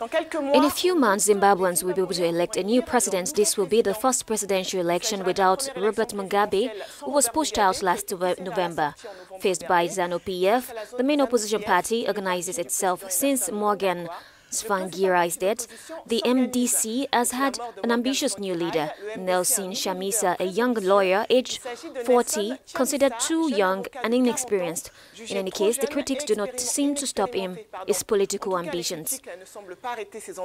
In a few months, Zimbabweans will be able to elect a new president. This will be the first presidential election without Robert Mugabe, who was pushed out last November. Faced by ZANU-PF, the main opposition party organizes itself since Morgan Tsvangirai's death. The MDC has had an ambitious new leader, Nelson Chamisa, a young lawyer aged 40, considered too young and inexperienced. In any case, the critics do not seem to stop his political ambitions.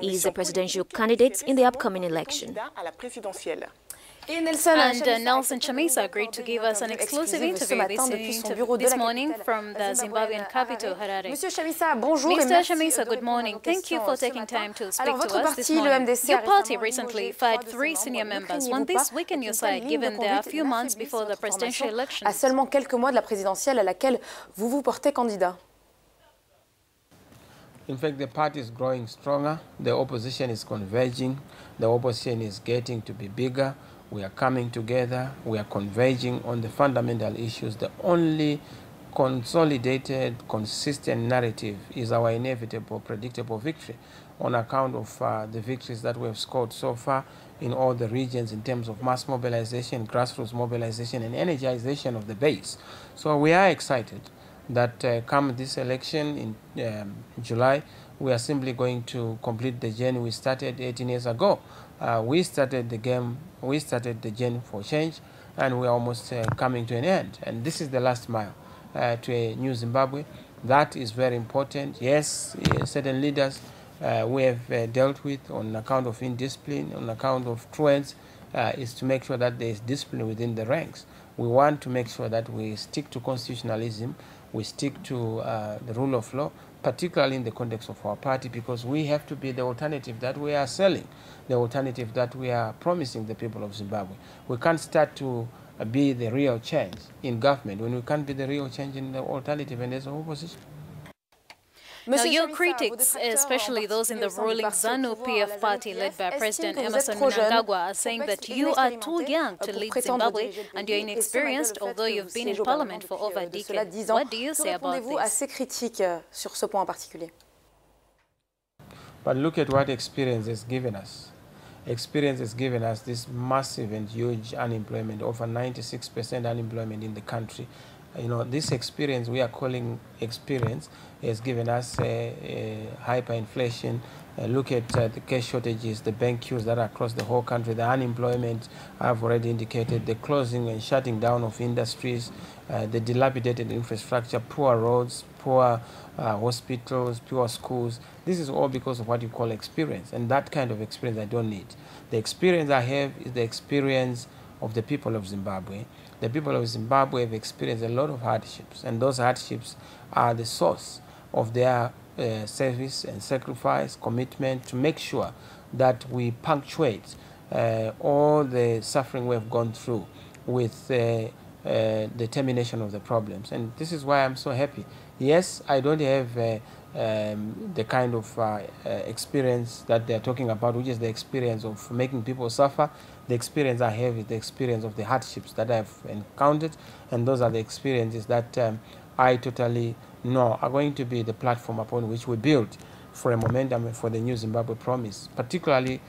He is a presidential candidate in the upcoming election. And Nelson Chamisa agreed to give us an exclusive interview this morning from the Zimbabwean capital, Harare. Mr. Chamisa, good morning. Thank you for taking time to speak to us this morning. Your party recently fired 3 senior members. Won't this weaken your side, given there are a few months before the presidential election? À seulement quelques mois de la présidentielle à laquelle vous vous portez candidat. In fact, the party is growing stronger. The opposition is converging. The opposition is getting to be bigger. We are coming together. We are converging on the fundamental issues. The only consolidated, consistent narrative is our inevitable, predictable victory on account of the victories that we have scored so far in all the regions in terms of mass mobilization, grassroots mobilization, and energization of the base. So we are excited that come this election in July, we are simply going to complete the journey we started 18 years ago. We started the journey for change, and we're almost coming to an end. And this is the last mile to a new Zimbabwe. That is very important. Yes, certain leaders we have dealt with on account of indiscipline, on account of truants, is to make sure that there is discipline within the ranks. We want to make sure that we stick to constitutionalism, we stick to the rule of law, particularly in the context of our party, because we have to be the alternative that we are selling, the alternative that we are promising the people of Zimbabwe. We can't start to be the real change in government when we can't be the real change in the alternative and as an opposition. Now, your critics, especially those in the ruling ZANU-PF party led by President Emerson Mnangagwa, are saying that you are too young to lead Zimbabwe and you're inexperienced, although you've been in parliament for over a decade. What do you say about this? But look at what experience has given us. Experience has given us this massive and huge unemployment, over 96% unemployment in the country. You know, this experience we are calling experience has given us hyperinflation. Look at the cash shortages, the bank queues that are across the whole country, the unemployment I've already indicated, the closing and shutting down of industries, the dilapidated infrastructure, poor roads, poor hospitals, poor schools. This is all because of what you call experience, and that kind of experience I don't need. The experience I have is the experience of the people of Zimbabwe. The people of Zimbabwe have experienced a lot of hardships, and those hardships are the source of their service and sacrifice, commitment to make sure that we punctuate all the suffering we have gone through with the termination of the problems. And this is why I'm so happy. Yes, I don't have the kind of experience that they're talking about, which is the experience of making people suffer. The experience I have is the experience of the hardships that I've encountered, and those are the experiences that I totally know are going to be the platform upon which we build for a momentum for the new Zimbabwe promise, particularly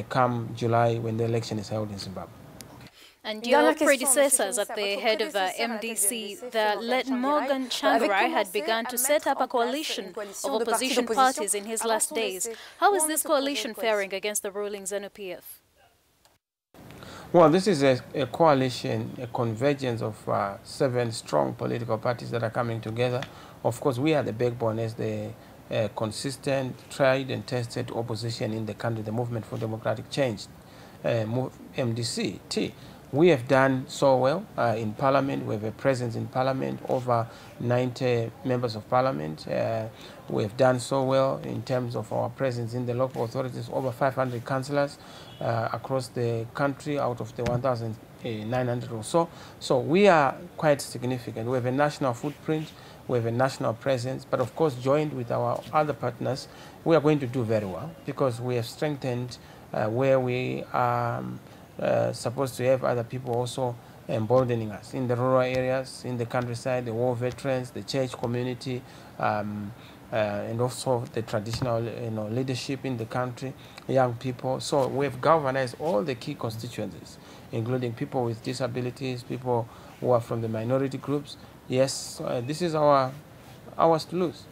come July when the election is held in Zimbabwe. And your predecessors at the head of MDC, the late Morgan Tsvangirai, had begun to set up a coalition of opposition parties in his last days. How is this coalition faring against the ruling ZANU-PF? Well, this is a coalition, a convergence of 7 strong political parties that are coming together. Of course, we are the backbone as the consistent, tried and tested opposition in the country, the Movement for Democratic Change, MDC. We have done so well in Parliament. We have a presence in Parliament, over 90 members of Parliament. We have done so well in terms of our presence in the local authorities, over 500 councillors across the country out of the 1,900 or so. So we are quite significant. We have a national footprint, we have a national presence, but of course joined with our other partners, we are going to do very well because we have strengthened where we are supposed to have other people also emboldening us in the rural areas, in the countryside, the war veterans, the church community, and also the traditional leadership in the country, young people. So we've galvanized all the key constituencies, including people with disabilities, people who are from the minority groups. Yes, this is ours to lose.